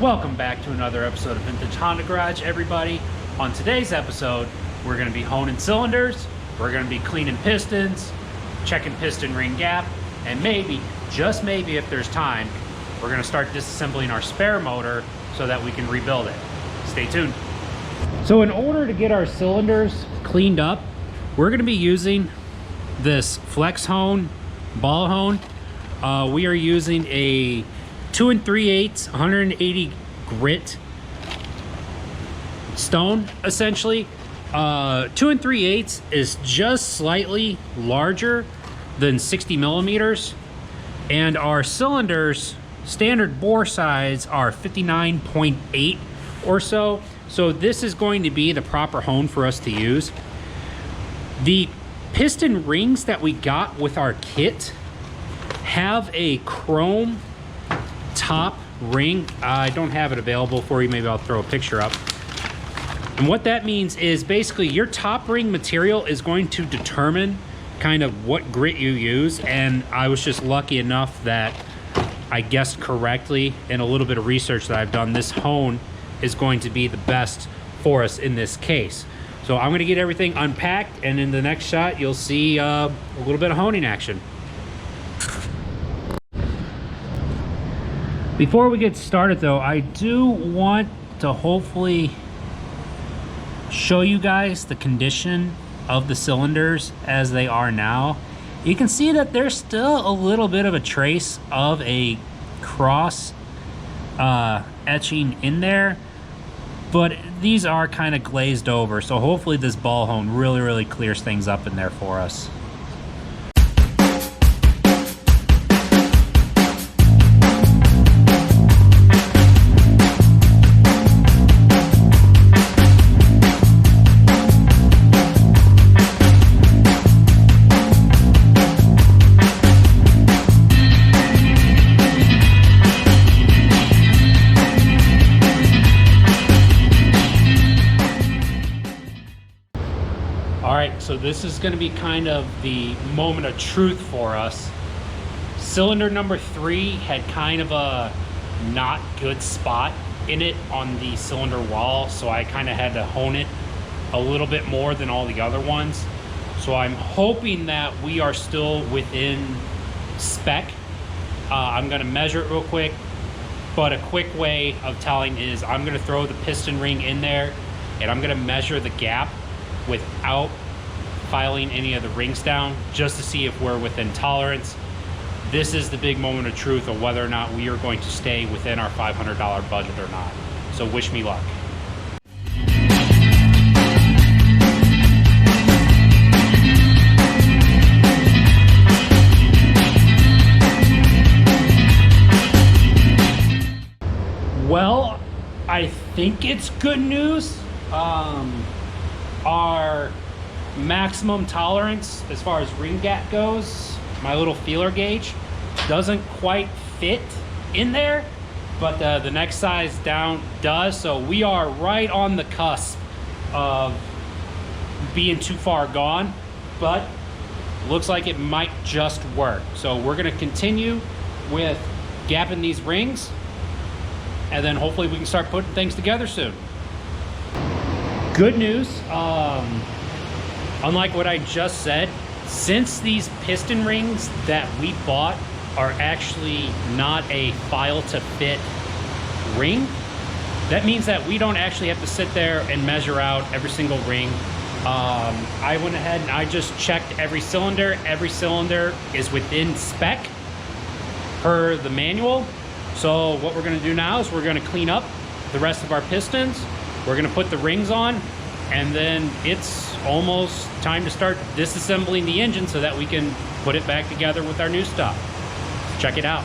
Welcome back to another episode of Vintage Honda Garage, everybody. On today's episode, we're going to be honing cylinders, we're going to be cleaning pistons, checking piston ring gap, and maybe, just maybe if there's time, we're going to start disassembling our spare motor so that we can rebuild it. Stay tuned. So in order to get our cylinders cleaned up, we're going to be using this flex hone ball hone. We are using a 2 3/8 180 grit stone, essentially. 2 3/8 is just slightly larger than 60 millimeters, and our cylinders standard bore size are 59.8 or so. So this is going to be the proper hone for us to use. The piston rings that we got with our kit have a chrome top ring. I don't have it available for you. Maybe I'll throw a picture up. And what that means is basically your top ring material is going to determine kind of what grit you use. And I was just lucky enough that I guessed correctly in a little bit of research that I've done. This hone is going to be the best for us in this case. So I'm going to get everything unpacked, and in the next shot you'll see a little bit of honing action. Before we get started though, I do want to hopefully show you guys the condition of the cylinders as they are now. You can see that there's still a little bit of a trace of a cross etching in there, but these are kind of glazed over, so hopefully this ball hone really clears things up in there for us. So this is going to be kind of the moment of truth for us. Cylinder number 3 had kind of a not good spot in it on the cylinder wall, so I kind of had to hone it a little bit more than all the other ones. So I'm hoping that we are still within spec. I'm going to measure it real quick, but a quick way of telling is I'm going to throw the piston ring in there and I'm going to measure the gap without filing any of the rings down, just to see if we're within tolerance. This is the big moment of truth of whether or not we are going to stay within our $500 budget or not. So wish me luck. Well, I think it's good news. Our maximum tolerance as far as ring gap goes, my little feeler gauge, doesn't quite fit in there, but the next size down does. So we are right on the cusp of being too far gone, but looks like it might just work. So we're going to continue with gapping these rings, and then hopefully we can start putting things together soon. Good news, unlike what I just said, since these piston rings that we bought are actually not a file to fit ring, that means that we don't actually have to sit there and measure out every single ring. I went ahead and I just checked every cylinder. Every cylinder is within spec per the manual. So what we're going to do now is we're going to clean up the rest of our pistons. We're going to put the rings on, and then it's almost time to start disassembling the engine so that we can put it back together with our new stuff. Check it out.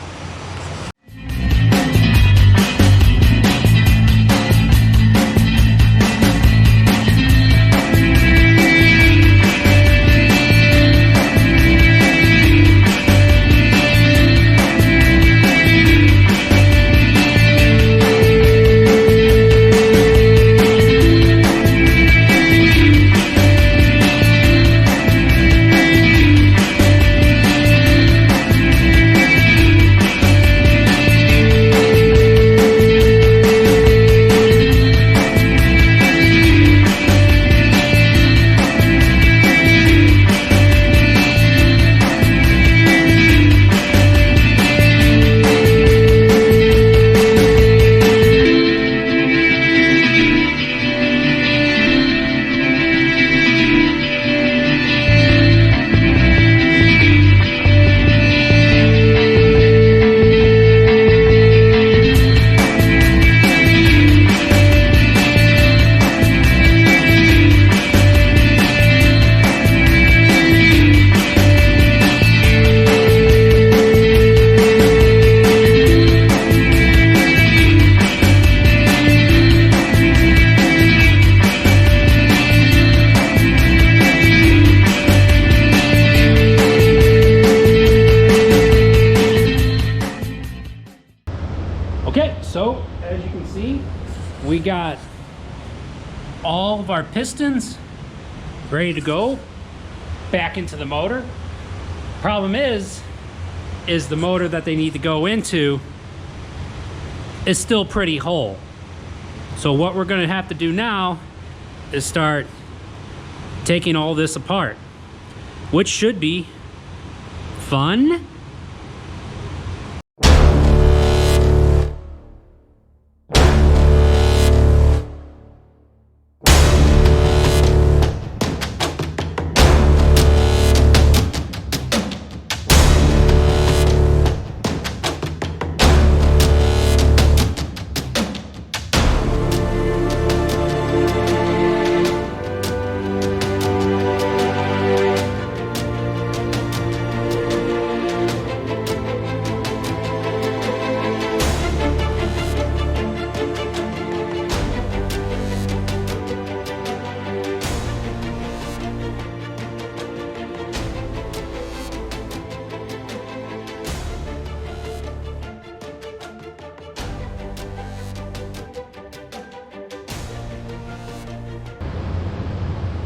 Okay, so as you can see, we got all of our pistons ready to go back into the motor. Problem is the motor that they need to go into is still pretty whole. So what we're gonna have to do now is start taking all this apart, which should be fun.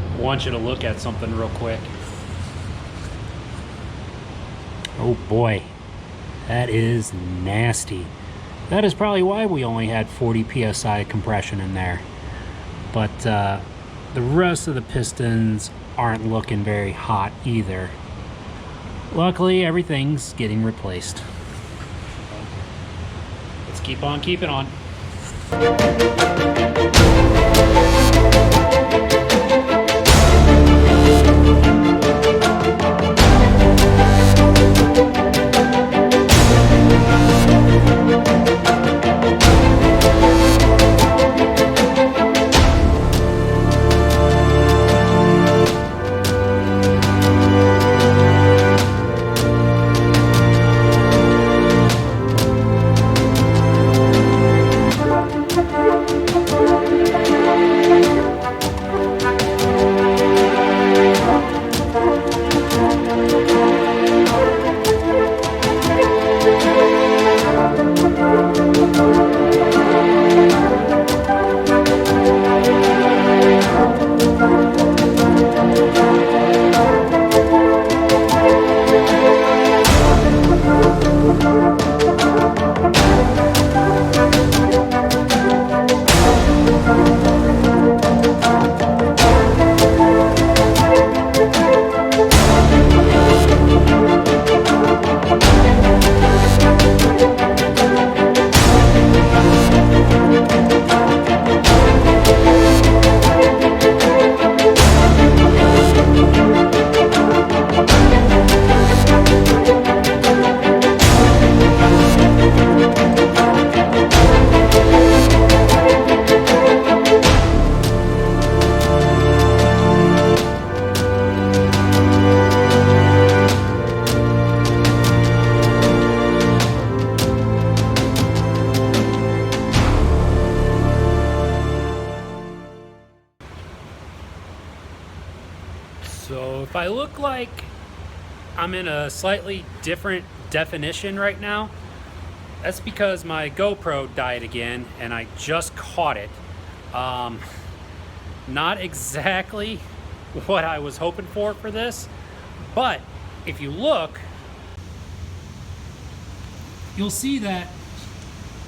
I want you to look at something real quick. Oh boy, that is nasty. That is probably why we only had 40 psi compression in there. But the rest of the pistons aren't looking very hot either. Luckily, everything's getting replaced. Let's keep on keeping on. So if I look like I'm in a slightly different definition right now, that's because my GoPro died again and I just caught it. Not exactly what I was hoping for this, but if you look, you'll see that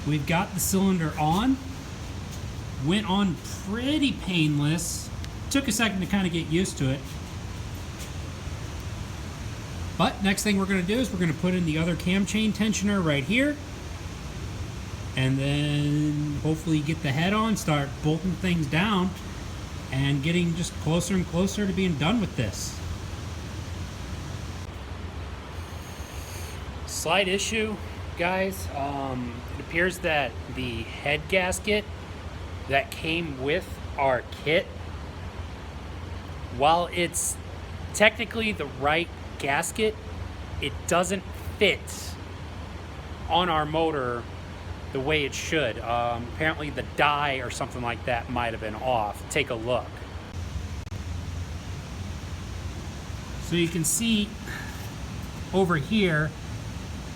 we've got the cylinder on. Went on pretty painless. Took a second to kind of get used to it. But next thing we're going to do is we're going to put in the other cam chain tensioner right here. And then hopefully get the head on, start bolting things down, and getting just closer and closer to being done with this. Slight issue, guys. It appears that the head gasket that came with our kit, while it's technically the right gasket, it doesn't fit on our motor the way it should. Apparently the die or something like that might have been off. Take a look. So you can see over here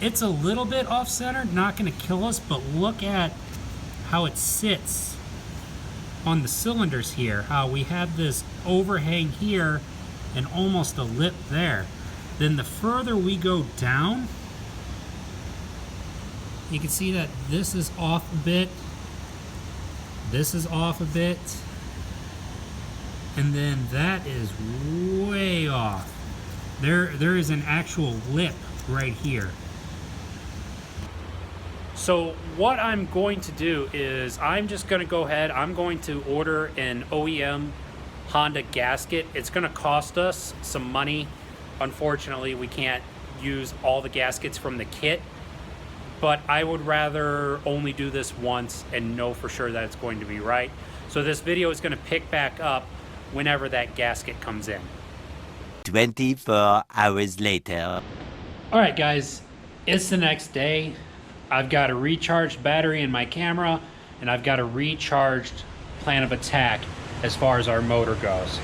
It's a little bit off center, not going to kill us, but look at how it sits on the cylinders here. How we have this overhang here and almost a lip there. Then the further we go down, you can see that this is off a bit. This is off a bit. And then that is way off. There is an actual lip right here. So what I'm going to do is I'm just going to go ahead, I'm going to order an OEM Honda gasket. It's going to cost us some money. Unfortunately, we can't use all the gaskets from the kit, but I would rather only do this once and know for sure that it's going to be right. So this video is going to pick back up whenever that gasket comes in. 24 hours later. All right, guys, it's the next day. I've got a recharged battery in my camera, and I've got a recharged plan of attack as far as our motor goes.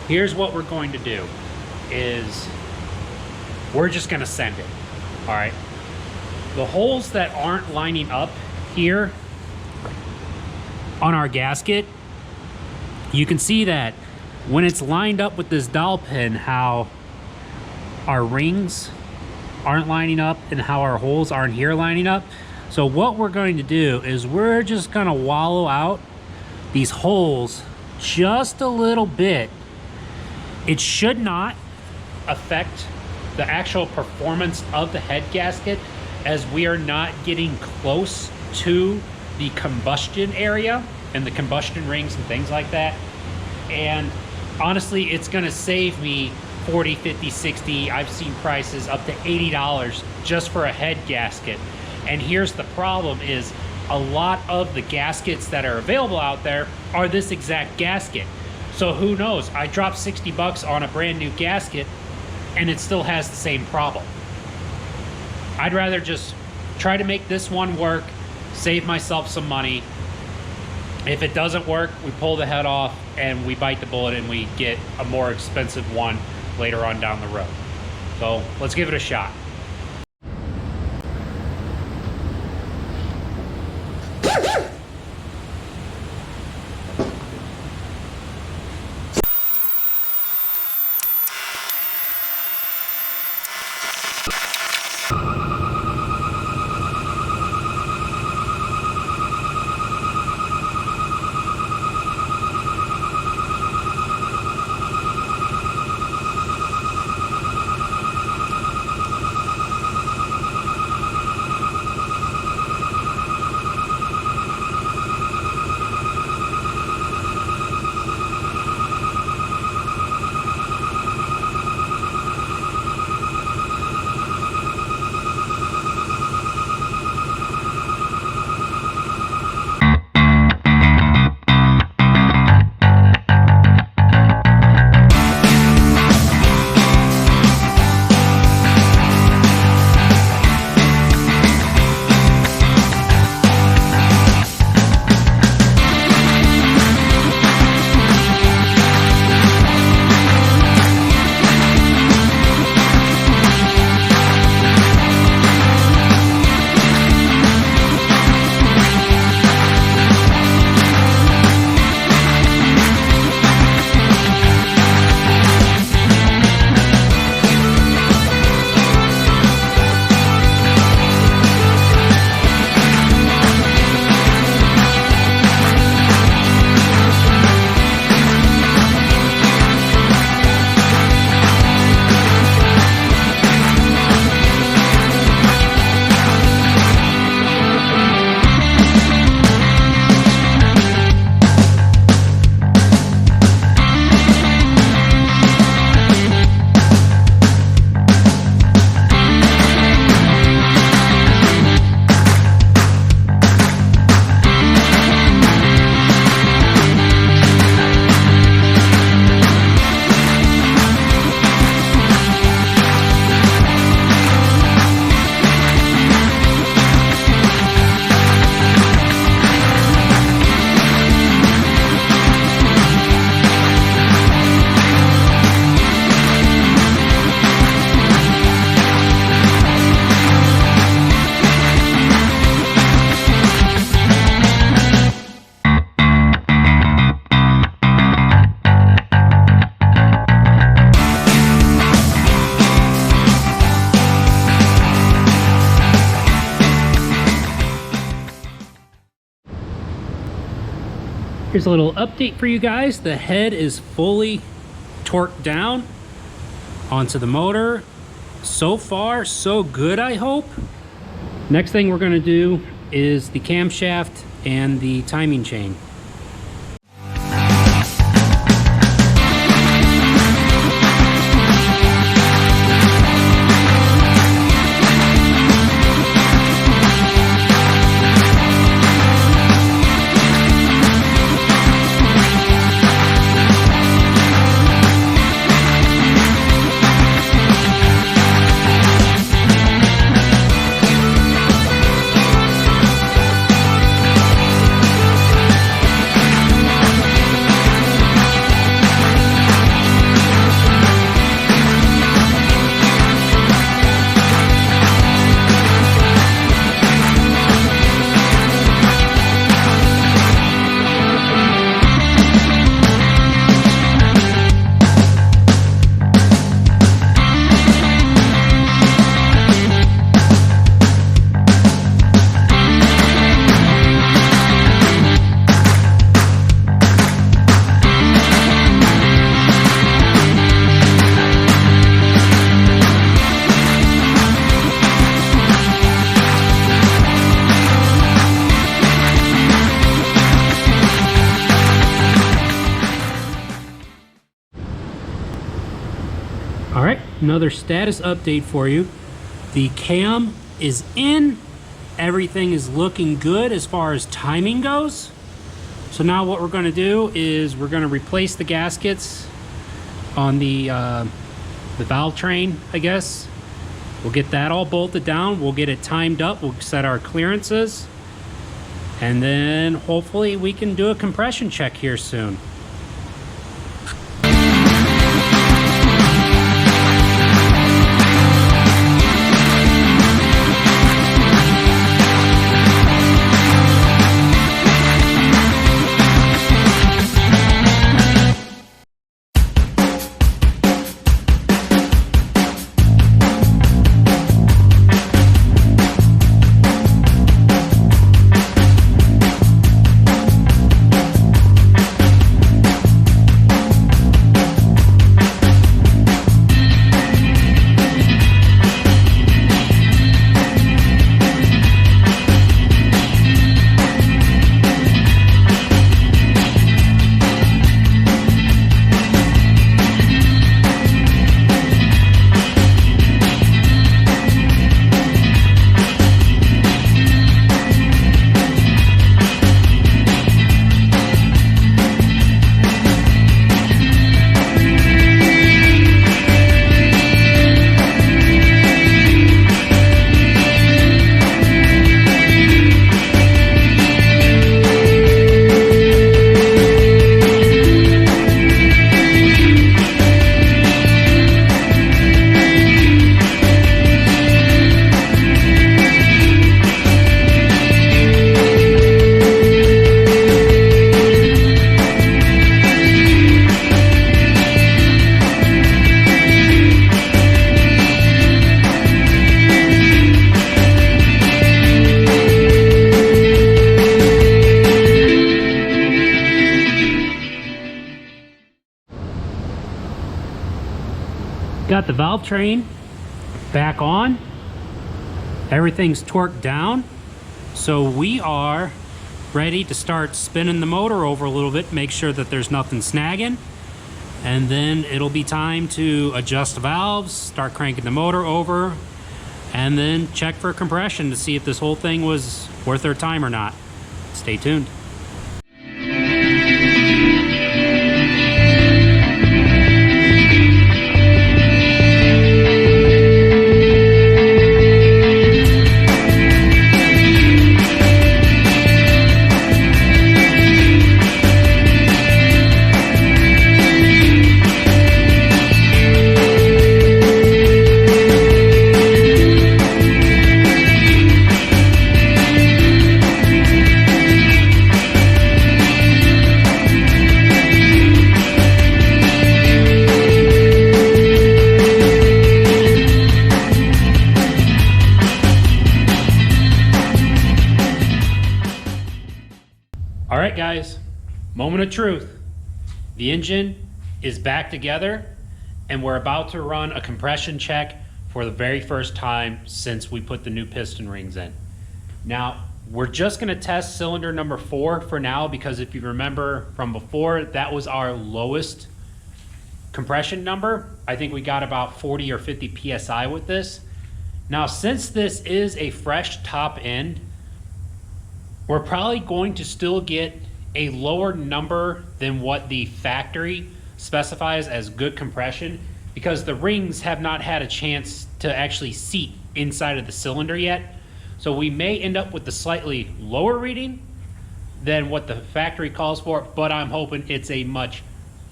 Here's what we're going to do is we're just going to send it. All right. The holes that aren't lining up here on our gasket, you can see that when it's lined up with this dowel pin, how our rings aren't lining up and how our holes aren't here lining up. So what we're going to do is we're just going to wallow out these holes just a little bit. It should not affect the actual performance of the head gasket, as we are not getting close to the combustion area and the combustion rings and things like that. And honestly, it's going to save me 40, 50, 60, I've seen prices up to $80 just for a head gasket. And here's the problem is a lot of the gaskets that are available out there are this exact gasket. So who knows, I dropped 60 bucks on a brand new gasket and it still has the same problem. I'd rather just try to make this one work, save myself some money. If it doesn't work, we pull the head off and we bite the bullet and we get a more expensive one later on down the road. So let's give it a shot. Here's a little update for you guys. The head is fully torqued down onto the motor. So far, so good, I hope. Next thing we're gonna do is the camshaft and the timing chain. All right, another status update for you. The cam is in. Everything is looking good as far as timing goes. So now what we're gonna do is we're gonna replace the gaskets on the valve train, I guess. We'll get that all bolted down. We'll get it timed up. We'll set our clearances. And then hopefully we can do a compression check here soon. Got the valve train back on. Everything's torqued down. So we are ready to start spinning the motor over a little bit, make sure that there's nothing snagging. And then it'll be time to adjust the valves, start cranking the motor over, and then check for compression to see if this whole thing was worth our time or not. Stay tuned. All right, guys, Moment of truth. The engine is back together and we're about to run a compression check for the very first time since we put the new piston rings in. Now, we're just gonna test cylinder number 4 for now, because if you remember from before, that was our lowest compression number. I think we got about 40 or 50 PSI with this. Now, since this is a fresh top end, we're probably going to still get a lower number than what the factory specifies as good compression, because the rings have not had a chance to actually seat inside of the cylinder yet. So we may end up with a slightly lower reading than what the factory calls for, but I'm hoping it's a much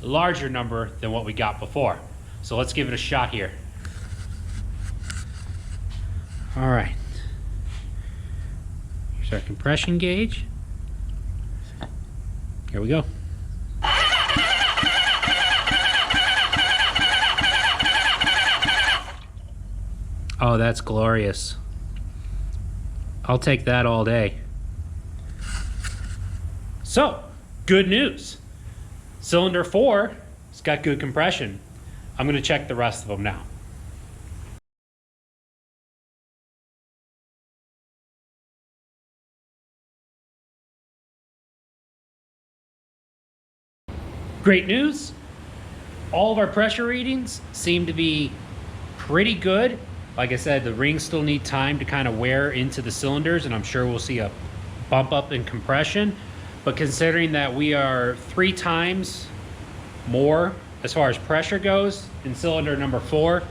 larger number than what we got before. So let's give it a shot here. All right. Here's our compression gauge. Here we go. Oh, that's glorious. I'll take that all day. So, good news. Cylinder 4 has got good compression. I'm going to check the rest of them now. Great news. All of our pressure readings seem to be pretty good. Like I said, the rings still need time to kind of wear into the cylinders, and I'm sure we'll see a bump up in compression. But considering that we are 3 times more as far as pressure goes in cylinder number 4,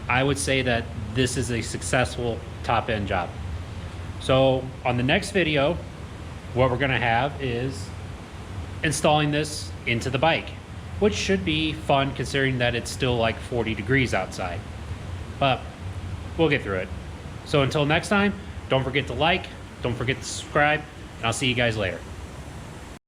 I would say that this is a successful top end job. So on the next video, what we're gonna have is installing this into the bike, which should be fun considering that it's still like 40 degrees outside. But we'll get through it. So until next time, don't forget to like, don't forget to subscribe, and I'll see you guys later.